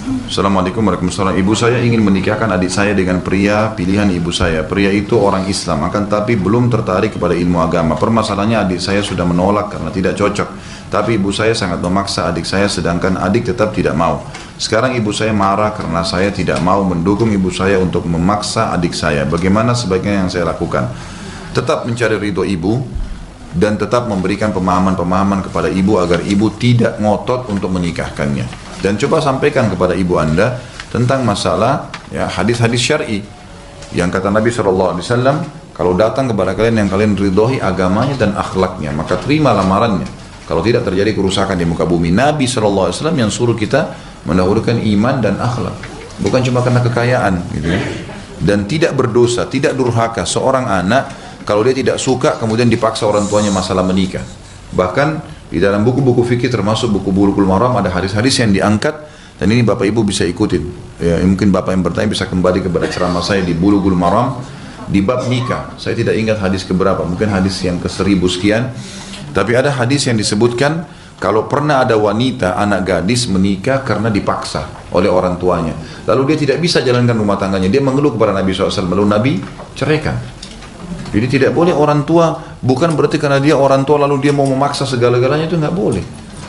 Assalamualaikum warahmatullahi wabarakatuh. Ibu saya ingin menikahkan adik saya dengan pria pilihan ibu saya. Pria itu orang Islam, akan tapi belum tertarik kepada ilmu agama. Permasalahannya adik saya sudah menolak karena tidak cocok. Tapi ibu saya sangat memaksa adik saya, sedangkan adik tetap tidak mau. Sekarang ibu saya marah karena saya tidak mau mendukung ibu saya untuk memaksa adik saya. Bagaimana sebaiknya yang saya lakukan? Tetap mencari ridho ibu dan tetap memberikan pemahaman-pemahaman kepada ibu agar ibu tidak ngotot untuk menikahkannya. Dan coba sampaikan kepada ibu anda tentang masalah ya, hadis-hadis syar'i yang kata Nabi SAW, kalau datang kepada kalian yang kalian ridhoi agamanya dan akhlaknya, maka terima lamarannya. Kalau tidak terjadi kerusakan di muka bumi. Nabi SAW yang suruh kita mendahulukan iman dan akhlak, bukan cuma karena kekayaan gitu ya. Dan tidak berdosa, tidak durhaka seorang anak kalau dia tidak suka kemudian dipaksa orang tuanya masalah menikah. Bahkan di dalam buku-buku fikih termasuk buku Bulughul Maram ada hadis-hadis yang diangkat, dan ini Bapak Ibu bisa ikutin. Ya, mungkin Bapak yang bertanya bisa kembali kepada ceramah saya di Bulughul Maram di bab nikah. Saya tidak ingat hadis keberapa, mungkin hadis yang ke-1000 sekian. Tapi ada hadis yang disebutkan kalau pernah ada wanita, anak gadis menikah karena dipaksa oleh orang tuanya. Lalu dia tidak bisa jalankan rumah tangganya. Dia mengeluh kepada Nabi SAW, lalu Nabi ceraikan. Jadi tidak boleh orang tua, bukan berarti karena dia orang tua lalu dia mau memaksa segala-galanya, itu nggak boleh.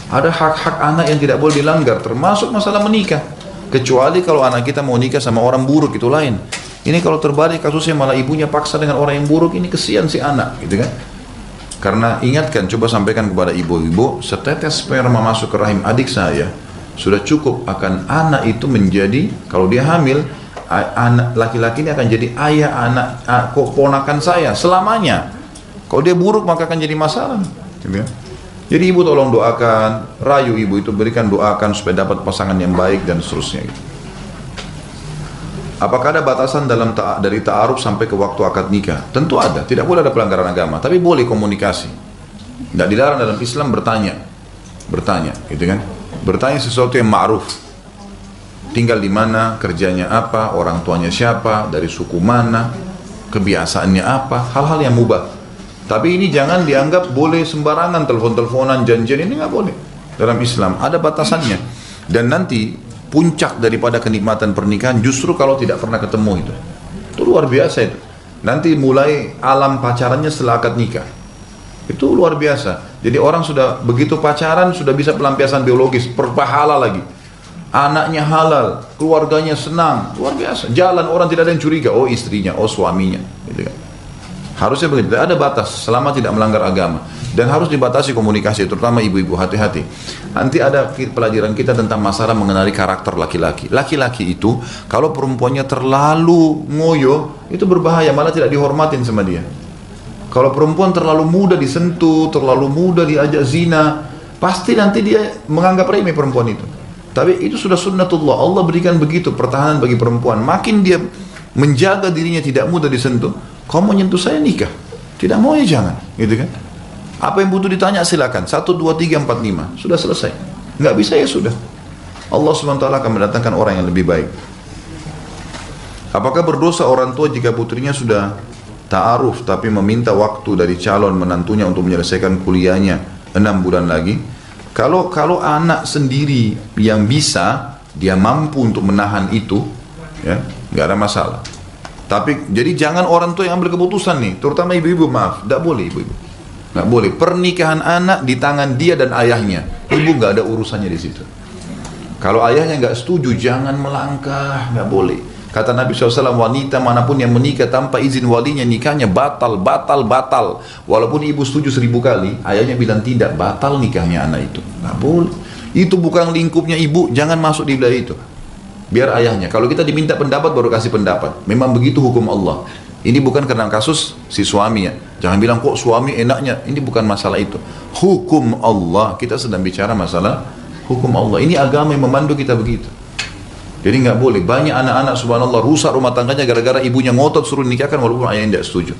Ada hak-hak anak yang tidak boleh dilanggar, termasuk masalah menikah. Kecuali kalau anak kita mau nikah sama orang buruk, itu lain. Ini kalau terbalik kasusnya malah ibunya paksa dengan orang yang buruk, ini kesian si anak, gitu kan? Karena ingatkan, coba sampaikan kepada ibu-ibu, setetes sperma masuk ke rahim adik saya sudah cukup akan anak itu menjadi, kalau dia hamil, anak laki-laki ini akan jadi ayah anak ponakan saya selamanya. Kalau dia buruk maka akan jadi masalah. Jadi ibu tolong doakan, rayu ibu itu, berikan doakan supaya dapat pasangan yang baik dan seterusnya. Apakah ada batasan dari ta'aruf sampai ke waktu akad nikah? Tentu ada, tidak boleh ada pelanggaran agama, tapi boleh komunikasi. Tidak dilarang dalam Islam bertanya, gitu kan? Bertanya sesuatu yang ma'ruf. Tinggal di mana, kerjanya apa, orang tuanya siapa, dari suku mana, kebiasaannya apa, hal-hal yang mubah. Tapi ini jangan dianggap boleh sembarangan, telepon-teleponan, janjian, ini nggak boleh. Dalam Islam ada batasannya. Dan nanti puncak daripada kenikmatan pernikahan justru kalau tidak pernah ketemu itu. Itu luar biasa itu. Nanti mulai alam pacarannya setelah akad nikah. Itu luar biasa. Jadi orang sudah begitu pacaran sudah bisa pelampiasan biologis, berpahala lagi. Anaknya halal, keluarganya senang, luar biasa. Jalan orang tidak ada yang curiga, oh istrinya, oh suaminya, gitu kan. Harusnya begitu. Ada batas selama tidak melanggar agama, dan harus dibatasi komunikasi, terutama ibu-ibu, hati-hati. Nanti ada pelajaran kita tentang masalah mengenali karakter laki-laki. Laki-laki itu kalau perempuannya terlalu ngoyo, itu berbahaya, malah tidak dihormatin sama dia. Kalau perempuan terlalu mudah disentuh, terlalu mudah diajak zina, pasti nanti dia menganggap remeh perempuan itu. Tapi itu sudah sunnatullah, Allah berikan begitu pertahanan bagi perempuan. Makin dia menjaga dirinya tidak mudah disentuh, kau mau nyentuh saya nikah, tidak mau ya jangan, gitu kan? Apa yang butuh ditanya silakan, 1, 2, 3, 4, 5, sudah selesai. Nggak bisa ya sudah. Allah SWT akan mendatangkan orang yang lebih baik. Apakah berdosa orang tua jika putrinya sudah ta'aruf tapi meminta waktu dari calon menantunya untuk menyelesaikan kuliahnya 6 bulan lagi? Kalau anak sendiri yang bisa, dia mampu untuk menahan itu, ya, nggak ada masalah. Tapi jadi jangan orang tua yang ambil keputusan nih, terutama ibu-ibu, maaf, nggak boleh ibu-ibu, nggak boleh. Pernikahan anak di tangan dia dan ayahnya, ibu nggak ada urusannya di situ. Kalau ayahnya nggak setuju, jangan melangkah, nggak boleh. Kata Nabi SAW, wanita manapun yang menikah tanpa izin walinya, nikahnya batal. Walaupun ibu setuju 1000 kali, ayahnya bilang tidak, batal nikahnya anak itu. Nggak boleh. Itu bukan lingkupnya ibu, jangan masuk di wilayah itu. Biar ayahnya. Kalau kita diminta pendapat, baru kasih pendapat. Memang begitu hukum Allah. Ini bukan karena kasus si suami ya. Jangan bilang kok suami enaknya. Ini bukan masalah itu. Hukum Allah. Kita sedang bicara masalah hukum Allah. Ini agama yang memandu kita begitu. Jadi nggak boleh. Banyak anak-anak subhanallah rusak rumah tangganya gara-gara ibunya ngotot suruh nikahkan walaupun ayahnya tidak setuju.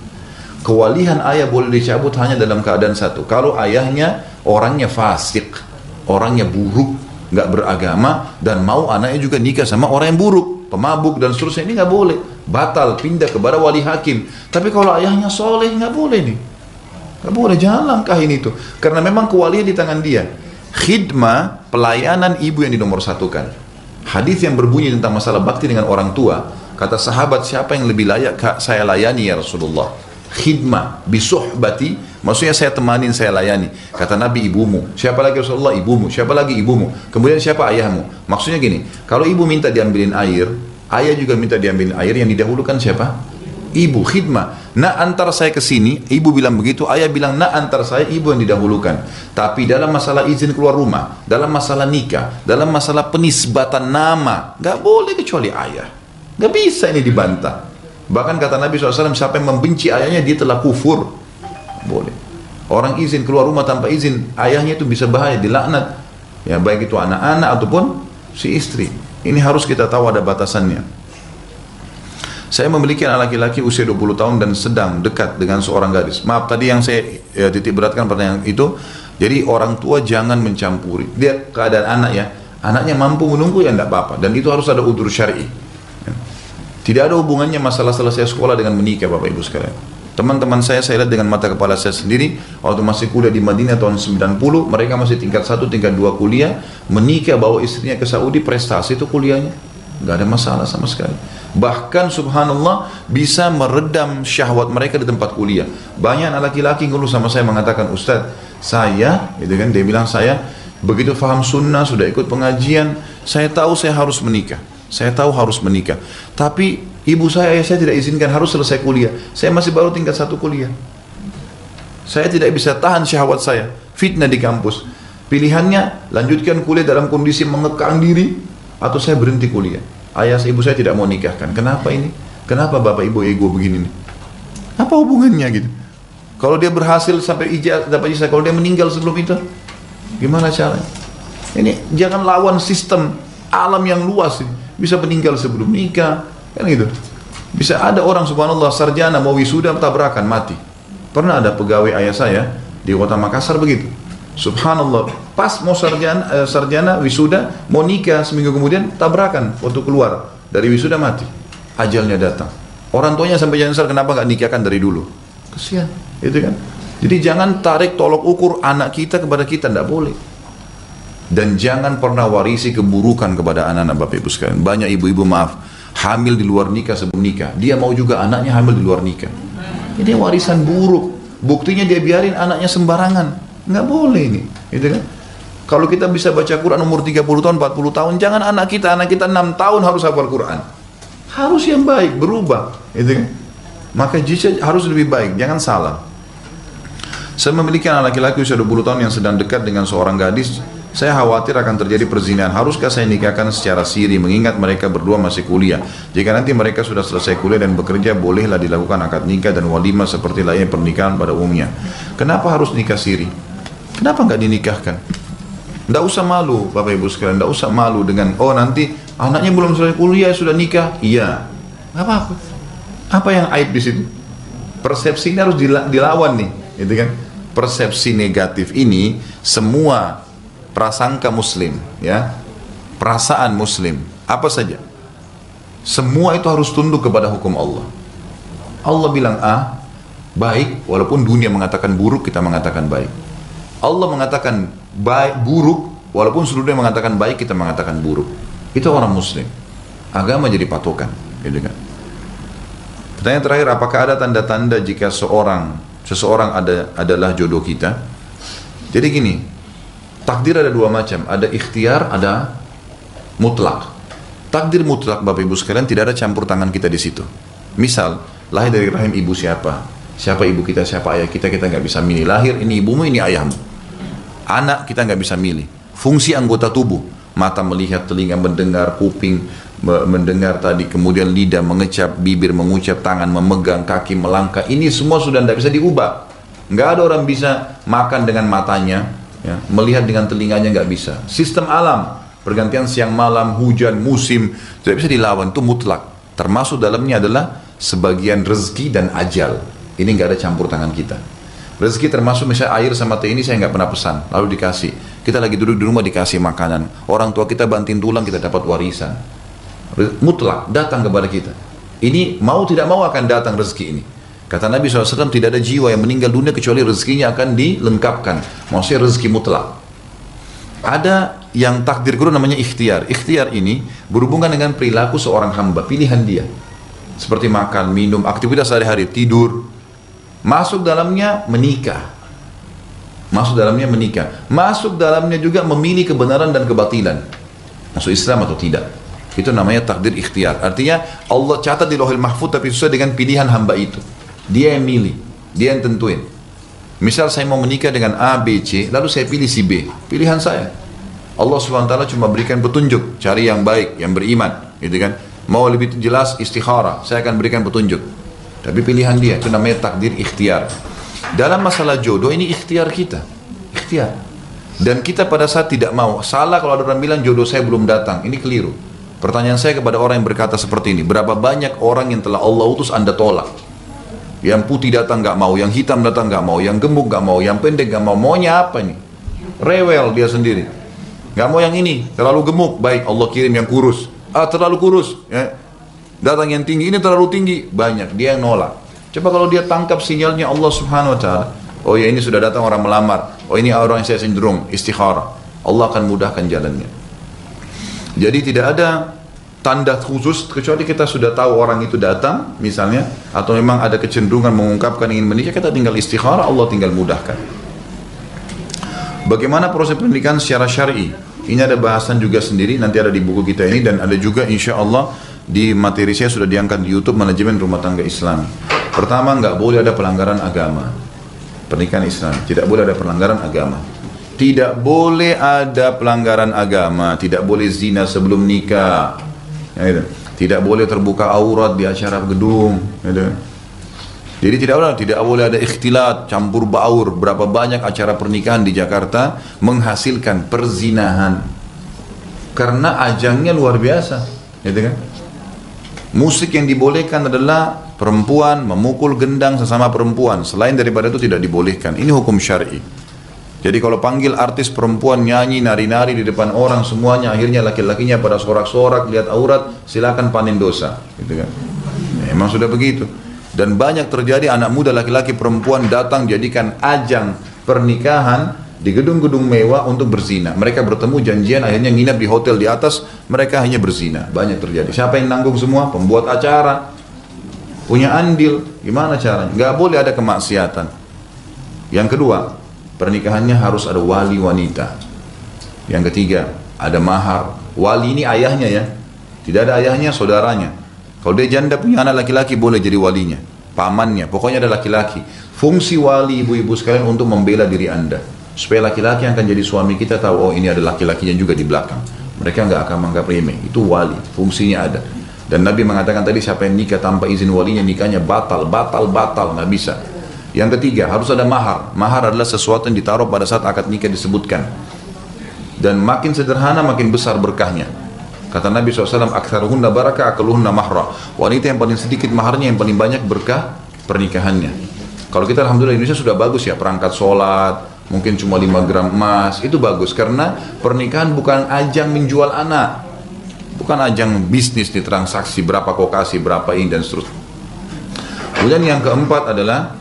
Kewalihan ayah boleh dicabut hanya dalam keadaan satu. Kalau ayahnya orangnya fasik, orangnya buruk, nggak beragama, dan mau anaknya juga nikah sama orang yang buruk, pemabuk dan seterusnya, ini nggak boleh. Batal, pindah kepada wali hakim. Tapi kalau ayahnya soleh, nggak boleh nih. Nggak boleh, jangan langkahin itu. Karena memang kewalian di tangan dia. Khidmah, pelayanan ibu yang dinomorsatukan. Hadis yang berbunyi tentang masalah bakti dengan orang tua, kata sahabat, siapa yang lebih layak saya layani ya Rasulullah? Khidmah bisuhbati, maksudnya saya temanin, saya layani. Kata Nabi, ibumu. Siapa lagi Rasulullah? Ibumu. Siapa lagi? Ibumu. Kemudian siapa? Ayahmu. Maksudnya gini, kalau ibu minta diambilin air, ayah juga minta diambilin air, yang didahulukan siapa? Ibu. Khidmah. Nak antar saya ke sini, ibu bilang begitu, ayah bilang nak antar saya, ibu yang didahulukan. Tapi dalam masalah izin keluar rumah, dalam masalah nikah, dalam masalah penisbatan nama, gak boleh kecuali ayah. Gak bisa ini dibantah. Bahkan kata Nabi SAW, siapa yang membenci ayahnya, dia telah kufur. Boleh. Orang izin keluar rumah tanpa izin ayahnya itu bisa bahaya, dilaknat. Ya, baik itu anak-anak ataupun si istri. Ini harus kita tahu ada batasannya. Saya memiliki anak laki-laki usia 20 tahun dan sedang dekat dengan seorang gadis. Maaf, tadi yang saya titik beratkan pertanyaan itu. Jadi orang tua jangan mencampuri. Dia keadaan anak ya. Anaknya mampu menunggu ya tidak apa-apa. Dan itu harus ada udzur syar'i. Tidak ada hubungannya masalah selesai sekolah dengan menikah, Bapak Ibu sekalian. Teman-teman saya lihat dengan mata kepala saya sendiri, waktu masih kuliah di Madinah tahun 90, mereka masih tingkat 1, tingkat 2 kuliah, menikah bawa istrinya ke Saudi, prestasi itu kuliahnya. Nggak ada masalah sama sekali. Bahkan subhanallah bisa meredam syahwat mereka di tempat kuliah. Banyak anak laki-laki ngeluh sama saya mengatakan, Ustadz, saya, gitu kan, dia bilang saya begitu faham sunnah, sudah ikut pengajian, saya tahu saya harus menikah. Saya tahu harus menikah. Tapi ibu saya, ayah saya tidak izinkan, harus selesai kuliah. Saya masih baru tingkat 1 kuliah. Saya tidak bisa tahan syahwat saya. Fitnah di kampus. Pilihannya, lanjutkan kuliah dalam kondisi mengekang diri, atau saya berhenti kuliah. Ayah ibu saya tidak mau nikahkan. Kenapa ini? Kenapa bapak ibu ego begini nih? Apa hubungannya gitu? Kalau dia berhasil sampai dapat ijazah, kalau dia meninggal sebelum itu, gimana caranya? Ini jangan lawan sistem alam yang luas ini. Bisa meninggal sebelum nikah, kan gitu. Bisa ada orang subhanallah sarjana mau wisuda tabrakan mati. Pernah ada pegawai ayah saya di kota Makassar begitu. Subhanallah, pas mau sarjana wisuda, mau nikah seminggu kemudian tabrakan, waktu keluar dari wisuda mati, ajalnya datang. Orang tuanya sampai nyesal kenapa nggak nikahkan dari dulu. Kesian, itu kan. Jadi jangan tarik tolok ukur anak kita kepada kita, tidak boleh. Dan jangan pernah warisi keburukan kepada anak-anak Bapak Ibu sekalian. Banyak ibu-ibu maaf, hamil di luar nikah sebelum nikah. Dia mau juga anaknya hamil di luar nikah. Ini warisan buruk. Buktinya dia biarin anaknya sembarangan. Nggak boleh ini, gitu kan? Kalau kita bisa baca Quran umur 30 tahun, 40 tahun, jangan anak kita 6 tahun harus hafal Quran. Harus yang baik, berubah, gitu kan? Maka jika harus lebih baik, jangan salah. Saya memiliki anak laki-laki usia 20 tahun yang sedang dekat dengan seorang gadis. Saya khawatir akan terjadi perzinahan. Haruskah saya nikahkan secara siri, mengingat mereka berdua masih kuliah? Jika nanti mereka sudah selesai kuliah dan bekerja, bolehlah dilakukan akad nikah dan walimah seperti lainnya pernikahan pada umumnya. Kenapa harus nikah siri? Kenapa nggak dinikahkan? Nggak usah malu, Bapak Ibu sekalian. Nggak usah malu dengan, oh nanti anaknya belum selesai kuliah sudah nikah. Iya, nggak apa-apa. Apa yang aib di situ? Persepsi ini harus dilawan nih, gitu kan? Persepsi negatif ini semua prasangka muslim, ya, perasaan muslim, apa saja, semua itu harus tunduk kepada hukum Allah. Allah bilang A, baik, walaupun dunia mengatakan buruk, kita mengatakan baik. Allah mengatakan baik, buruk, walaupun seluruh dunia mengatakan baik, kita mengatakan buruk. Itu orang muslim. Agama jadi patokan, gitu kan. Pertanyaan terakhir, apakah ada tanda-tanda jika seseorang adalah jodoh kita? Jadi gini, takdir ada dua macam, ada ikhtiar, ada mutlak. Takdir mutlak, Bapak Ibu sekalian, tidak ada campur tangan kita di situ. Misal, lahir dari rahim ibu siapa ibu kita, siapa ayah kita, kita nggak bisa milih. Lahir ini ibumu, ini ayahmu. Anak kita nggak bisa milih. Fungsi anggota tubuh, mata melihat, telinga mendengar, kuping mendengar tadi, kemudian lidah mengecap, bibir mengucap, tangan memegang, kaki melangkah. Ini semua sudah tidak bisa diubah. Nggak ada orang bisa makan dengan matanya, ya, melihat dengan telinganya, nggak bisa. Sistem alam, pergantian siang malam, hujan, musim, tidak bisa dilawan, itu mutlak. Termasuk dalamnya adalah sebagian rezeki dan ajal. Ini nggak ada campur tangan kita. Rezeki termasuk misalnya air sama teh ini saya nggak pernah pesan, lalu dikasih. Kita lagi duduk di rumah dikasih makanan. Orang tua kita banting tulang, kita dapat warisan. Mutlak datang kepada kita. Ini mau tidak mau akan datang rezeki ini. Kata Nabi SAW, tidak ada jiwa yang meninggal dunia kecuali rezekinya akan dilengkapkan. Maksudnya rezeki mutlak. Ada yang takdir kedua namanya ikhtiar. Ikhtiar ini berhubungan dengan perilaku seorang hamba, pilihan dia. Seperti makan, minum, aktivitas sehari-hari, tidur. Masuk dalamnya menikah. Masuk dalamnya menikah. Masuk dalamnya juga memilih kebenaran dan kebatilan. Masuk Islam atau tidak. Itu namanya takdir ikhtiar. Artinya Allah catat di Lauhul Mahfuz tapi sesuai dengan pilihan hamba itu. Dia yang milih, dia yang tentuin. Misal saya mau menikah dengan A, B, C, lalu saya pilih si B. Pilihan saya. Allah SWT cuma berikan petunjuk, cari yang baik, yang beriman, gitu kan. Mau lebih jelas istikharah, saya akan berikan petunjuk. Tapi pilihan dia, itu namanya takdir ikhtiar. Dalam masalah jodoh ini ikhtiar kita. Ikhtiar. Dan kita pada saat tidak mau, salah kalau ada orang bilang jodoh saya belum datang, ini keliru. Pertanyaan saya kepada orang yang berkata seperti ini, berapa banyak orang yang telah Allah utus Anda tolak? Yang putih datang gak mau, yang hitam datang gak mau, yang gemuk gak mau, yang pendek gak mau, maunya apa ini? Rewel dia sendiri. Gak mau yang ini, terlalu gemuk, baik Allah kirim yang kurus. Terlalu kurus, ya. Datang yang tinggi, ini terlalu tinggi, banyak, dia yang nolak. Coba kalau dia tangkap sinyalnya Allah Subhanahu Wa Taala, oh ya ini sudah datang orang melamar, oh ini orang yang saya cenderung, istikharah, Allah akan mudahkan jalannya. Jadi tidak ada tanda khusus kecuali kita sudah tahu orang itu datang misalnya, atau memang ada kecenderungan mengungkapkan ingin menikah, kita tinggal istikharah, Allah tinggal mudahkan. Bagaimana proses pernikahan secara syar'i? Ini ada bahasan juga sendiri, nanti ada di buku kita ini, dan ada juga insya Allah di materi saya sudah diangkat di YouTube Manajemen Rumah Tangga Islam. Pertama, nggak boleh ada pelanggaran agama. Pernikahan Islam tidak boleh ada pelanggaran agama. Tidak boleh ada pelanggaran agama, tidak boleh zina sebelum nikah. Ya, gitu. Tidak boleh terbuka aurat di acara gedung. Gitu. Jadi tidak boleh ada ikhtilat, campur baur. Berapa banyak acara pernikahan di Jakarta menghasilkan perzinahan karena ajangnya luar biasa, gitu kan? Musik yang dibolehkan adalah perempuan memukul gendang sesama perempuan. Selain daripada itu tidak dibolehkan. Ini hukum syar'i. Jadi kalau panggil artis perempuan nyanyi, nari-nari di depan orang semuanya, akhirnya laki-lakinya pada sorak-sorak, lihat aurat, silakan panen dosa, gitu kan? Memang sudah begitu. Dan banyak terjadi anak muda laki-laki perempuan datang jadikan ajang pernikahan di gedung-gedung mewah untuk berzina. Mereka bertemu janjian, akhirnya nginap di hotel di atas, mereka hanya berzina. Banyak terjadi. Siapa yang nanggung semua? Pembuat acara, punya andil. Gimana caranya? Nggak boleh ada kemaksiatan. Yang kedua, pernikahannya harus ada wali wanita. Yang ketiga, ada mahar. Wali ini ayahnya ya. Tidak ada ayahnya, saudaranya. Kalau dia janda punya anak laki-laki boleh jadi walinya, pamannya. Pokoknya ada laki-laki. Fungsi wali ibu-ibu sekalian untuk membela diri anda. Supaya laki-laki yang akan jadi suami kita tahu, oh ini ada laki-lakinya juga di belakang. Mereka nggak akan menganggap remeh. Itu wali, fungsinya ada. Dan Nabi mengatakan tadi siapa yang nikah tanpa izin walinya, nikahnya batal, nggak bisa. Yang ketiga, harus ada mahar. Mahar adalah sesuatu yang ditaruh pada saat akad nikah disebutkan. Dan makin sederhana, makin besar berkahnya. Kata Nabi SAW, aktsaruhunna barakah, aqalluhunna mahra. Wanita yang paling sedikit maharnya, yang paling banyak berkah pernikahannya. Kalau kita alhamdulillah Indonesia sudah bagus ya, perangkat sholat, mungkin cuma 5 gram emas, itu bagus. Karena pernikahan bukan ajang menjual anak. Bukan ajang bisnis di transaksi, berapa kau kasih, berapa ini, dan seterusnya. Kemudian yang keempat adalah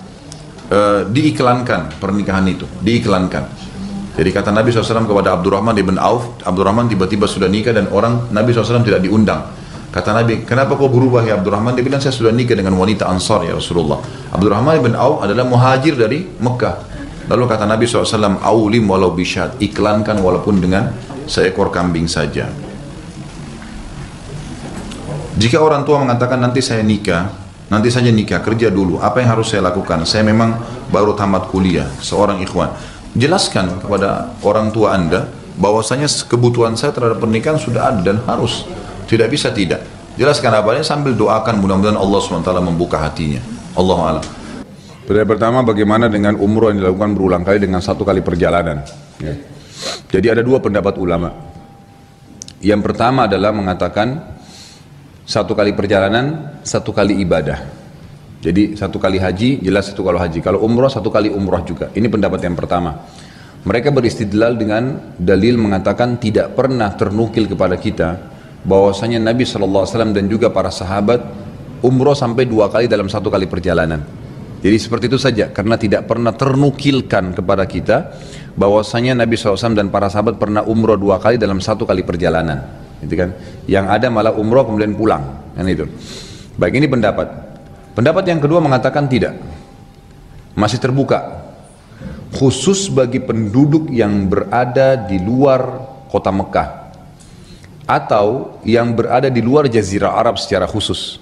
diiklankan pernikahan itu, diiklankan. Jadi kata Nabi SAW kepada Abdurrahman ibn Auf, Abdurrahman tiba-tiba sudah nikah dan orang Nabi SAW tidak diundang. Kata Nabi, kenapa kau berubah ya Abdurrahman? Dia bilang, saya sudah nikah dengan wanita Ansar ya Rasulullah. Abdurrahman ibn Auf adalah muhajir dari Mekah. Lalu kata Nabi SAW, aulim walau bisyad, iklankan walaupun dengan seekor kambing saja. Jika orang tua mengatakan nanti saya nikah, nanti saja nikah, kerja dulu, apa yang harus saya lakukan? Saya memang baru tamat kuliah, seorang ikhwan. Jelaskan kepada orang tua anda bahwasanya kebutuhan saya terhadap pernikahan sudah ada dan harus, tidak bisa tidak. Jelaskan apa sambil doakan mudah-mudahan Allah SWT membuka hatinya. Allahu a'lam. Pertama, bagaimana dengan umroh yang dilakukan berulang kali dengan 1 kali perjalanan? Ya. Jadi ada 2 pendapat ulama. Yang pertama adalah mengatakan 1 kali perjalanan, 1 kali ibadah. Jadi 1 kali haji, jelas 1 kali haji. Kalau umroh 1 kali umroh juga. Ini pendapat yang pertama. Mereka beristidlal dengan dalil mengatakan tidak pernah ternukil kepada kita bahwasanya Nabi SAW dan juga para sahabat umroh sampai 2 kali dalam 1 kali perjalanan. Jadi seperti itu saja, karena tidak pernah ternukilkan kepada kita bahwasanya Nabi SAW dan para sahabat pernah umroh 2 kali dalam 1 kali perjalanan, gitu kan? Yang ada malah umroh kemudian pulang, kan itu. Baik, ini pendapat. Pendapat yang kedua mengatakan tidak, masih terbuka, khusus bagi penduduk yang berada di luar kota Mekah atau yang berada di luar Jazirah Arab secara khusus.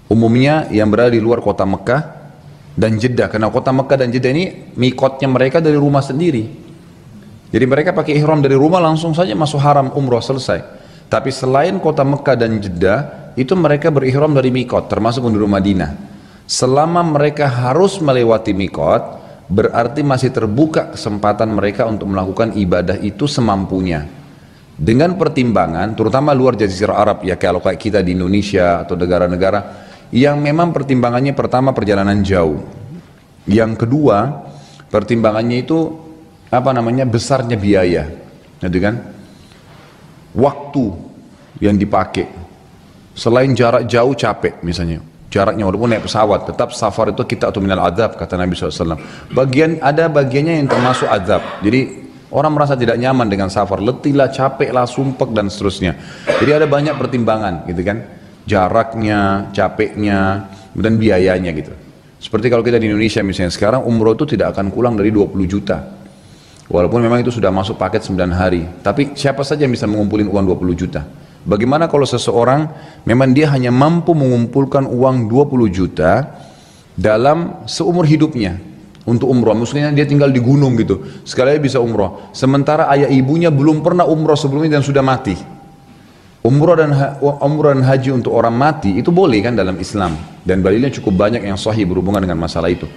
Umumnya yang berada di luar kota Mekah dan Jeddah, karena kota Mekah dan Jeddah ini mikotnya mereka dari rumah sendiri. Jadi mereka pakai ihram dari rumah langsung saja masuk haram umroh selesai. Tapi selain kota Mekah dan Jeddah, itu mereka berihram dari mikot, termasuk penduduk Madinah. Selama mereka harus melewati mikot, berarti masih terbuka kesempatan mereka untuk melakukan ibadah itu semampunya. Dengan pertimbangan, terutama luar Jazirah Arab, ya kalau kayak kita di Indonesia atau negara-negara yang memang pertimbangannya pertama perjalanan jauh, yang kedua pertimbangannya itu besarnya biaya, gitu kan? Waktu yang dipakai, selain jarak jauh capek misalnya, jaraknya walaupun naik pesawat, tetap safar itu kita atau minal adab kata Nabi SAW. Ada bagiannya yang termasuk adab. Jadi orang merasa tidak nyaman dengan safar, letihlah, capeklah, sumpek dan seterusnya. Jadi ada banyak pertimbangan, gitu kan? Jaraknya, capeknya, dan biayanya gitu. Seperti kalau kita di Indonesia misalnya, sekarang umroh itu tidak akan kurang dari 20 juta. Walaupun memang itu sudah masuk paket 9 hari. Tapi siapa saja yang bisa mengumpulin uang 20 juta? Bagaimana kalau seseorang memang dia hanya mampu mengumpulkan uang 20 juta dalam seumur hidupnya untuk umroh? Maksudnya dia tinggal di gunung gitu, sekali bisa umroh. Sementara ayah ibunya belum pernah umroh sebelumnya dan sudah mati. Umroh dan haji untuk orang mati itu boleh kan dalam Islam, dan dalilnya cukup banyak yang sahih berhubungan dengan masalah itu.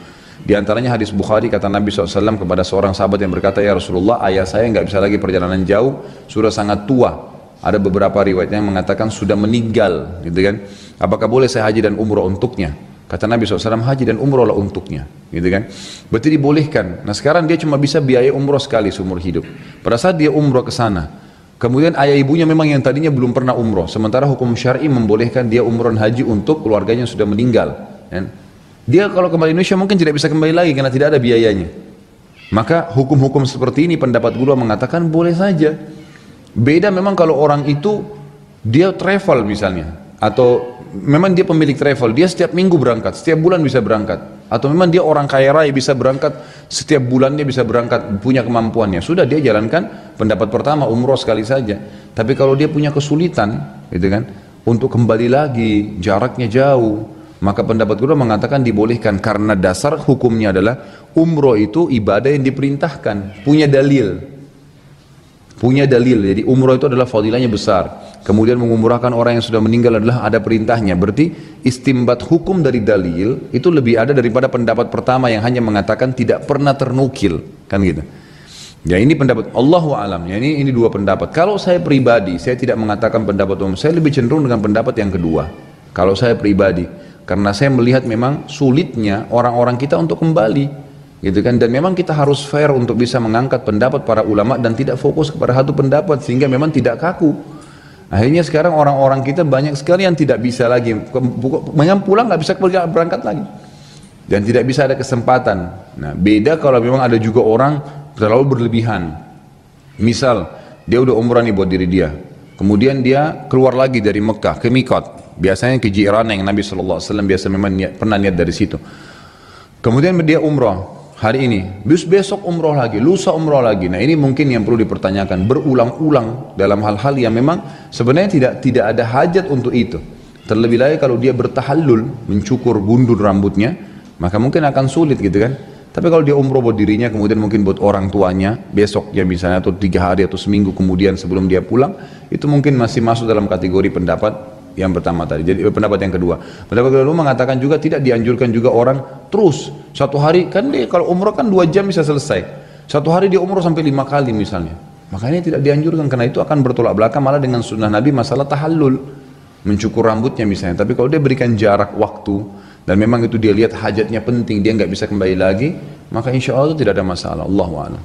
Di antaranya hadis Bukhari, kata Nabi SAW kepada seorang sahabat yang berkata, ya Rasulullah, ayah saya nggak bisa lagi perjalanan jauh, sudah sangat tua. Ada beberapa riwayatnya yang mengatakan sudah meninggal, gitu kan? Apakah boleh saya haji dan umroh untuknya? Kata Nabi SAW, haji dan umrohlah untuknya, gitu kan? Berarti dibolehkan. Nah sekarang dia cuma bisa biaya umroh sekali seumur hidup. Pada saat dia umroh ke sana, kemudian ayah ibunya memang yang tadinya belum pernah umroh, sementara hukum syar'i membolehkan dia umroh dan haji untuk keluarganya yang sudah meninggal. Dia kalau kembali Indonesia mungkin tidak bisa kembali lagi karena tidak ada biayanya. Maka hukum-hukum seperti ini pendapat guru mengatakan boleh saja. Beda memang kalau orang itu dia travel misalnya, atau memang dia pemilik travel, dia setiap minggu berangkat, setiap bulan bisa berangkat, atau memang dia orang kaya raya bisa berangkat setiap bulannya, bisa berangkat, punya kemampuannya, sudah dia jalankan pendapat pertama, umroh sekali saja. Tapi kalau dia punya kesulitan, gitu kan, untuk kembali lagi, jaraknya jauh, maka pendapat guru mengatakan dibolehkan, karena dasar hukumnya adalah umroh itu ibadah yang diperintahkan, punya dalil. Jadi umroh itu adalah fadilahnya besar. Kemudian mengumrahkan orang yang sudah meninggal adalah ada perintahnya. Berarti istimbat hukum dari dalil itu lebih ada daripada pendapat pertama yang hanya mengatakan tidak pernah ternukil, kan gitu. Ya ini pendapat Allahu alam. Ya ini dua pendapat. Kalau saya pribadi, saya tidak mengatakan pendapat umum. Saya lebih cenderung dengan pendapat yang kedua. Kalau saya pribadi, karena saya melihat memang sulitnya orang-orang kita untuk kembali, gitu kan, dan memang kita harus fair untuk bisa mengangkat pendapat para ulama dan tidak fokus kepada satu pendapat sehingga memang tidak kaku. Akhirnya sekarang orang-orang kita banyak sekali yang tidak bisa lagi pulang, nggak bisa berangkat lagi dan tidak bisa ada kesempatan. Nah beda kalau memang ada juga orang terlalu berlebihan, misal dia udah umrah nih buat diri dia, kemudian dia keluar lagi dari Mekah ke Mikot, biasanya ke Ji'rana yang Nabi SAW biasa memang pernah niat dari situ, kemudian dia umrah hari ini, besok umroh lagi, lusa umroh lagi. Nah ini mungkin yang perlu dipertanyakan berulang-ulang dalam hal-hal yang memang sebenarnya tidak ada hajat untuk itu. Terlebih lagi kalau dia bertahallul, mencukur gundul rambutnya, maka mungkin akan sulit, gitu kan. Tapi kalau dia umroh buat dirinya, kemudian mungkin buat orang tuanya, besok ya misalnya, atau 3 hari atau seminggu kemudian sebelum dia pulang, itu mungkin masih masuk dalam kategori pendapat yang pertama tadi. Jadi pendapat yang kedua, pendapat kedua mengatakan juga tidak dianjurkan juga orang terus satu hari, kan dia kalau umroh kan 2 jam bisa selesai, satu hari dia umroh sampai 5 kali misalnya, makanya tidak dianjurkan, karena itu akan bertolak belakang malah dengan sunnah Nabi masalah tahallul, mencukur rambutnya misalnya. Tapi kalau dia berikan jarak waktu dan memang itu dia lihat hajatnya penting, dia nggak bisa kembali lagi, maka insya Allah itu tidak ada masalah. Allahu a'lam.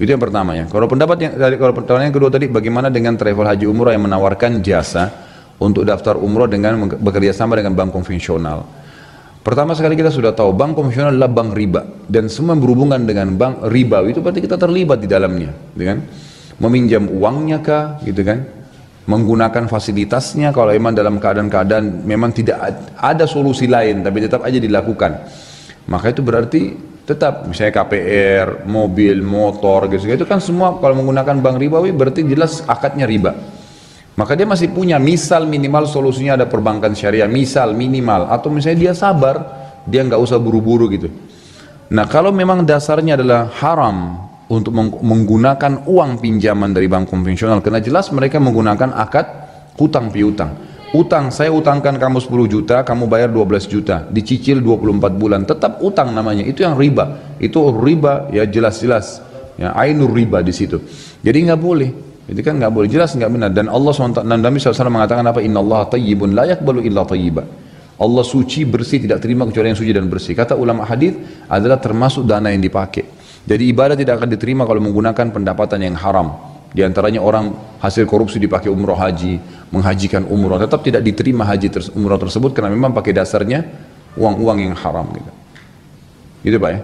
Itu yang pertama ya. Kalau pertanyaan yang kedua tadi, bagaimana dengan travel haji umroh yang menawarkan jasa untuk daftar umroh dengan bekerja sama dengan bank konvensional? Pertama sekali kita sudah tahu bank konvensional adalah bank riba, dan semua yang berhubungan dengan bank riba itu berarti kita terlibat di dalamnya, gitu kan? Meminjam uangnya kah, gitu kan? Menggunakan fasilitasnya kalau memang dalam keadaan-keadaan memang tidak ada solusi lain tapi tetap aja dilakukan. Maka itu berarti tetap misalnya KPR, mobil, motor gitu, itu kan semua kalau menggunakan bank ribawi berarti jelas akadnya riba. Maka dia masih punya misal minimal solusinya ada perbankan syariah, misal minimal, atau misalnya dia sabar, dia nggak usah buru-buru gitu. Nah kalau memang dasarnya adalah haram untuk menggunakan uang pinjaman dari bank konvensional, karena jelas mereka menggunakan akad hutang piutang. Utang, saya utangkan kamu 10 juta, kamu bayar 12 juta, dicicil 24 bulan, tetap utang namanya, itu yang riba. Itu riba ya jelas-jelas, ya ainur riba di situ. Jadi nggak boleh. Itu kan nggak boleh, jelas nggak benar. Dan Allah SWT, Nabi SAW mengatakan apa? Inna Allah tayyibun la yakbalu illa tayyiba. Allah suci, bersih, tidak terima kecuali yang suci dan bersih. Kata ulama hadis adalah termasuk dana yang dipakai. Jadi ibadah tidak akan diterima kalau menggunakan pendapatan yang haram. Di antaranya orang hasil korupsi dipakai umroh haji, menghajikan umroh, tetap tidak diterima umroh tersebut karena memang pakai dasarnya uang-uang yang haram gitu. Gitu Pak ya.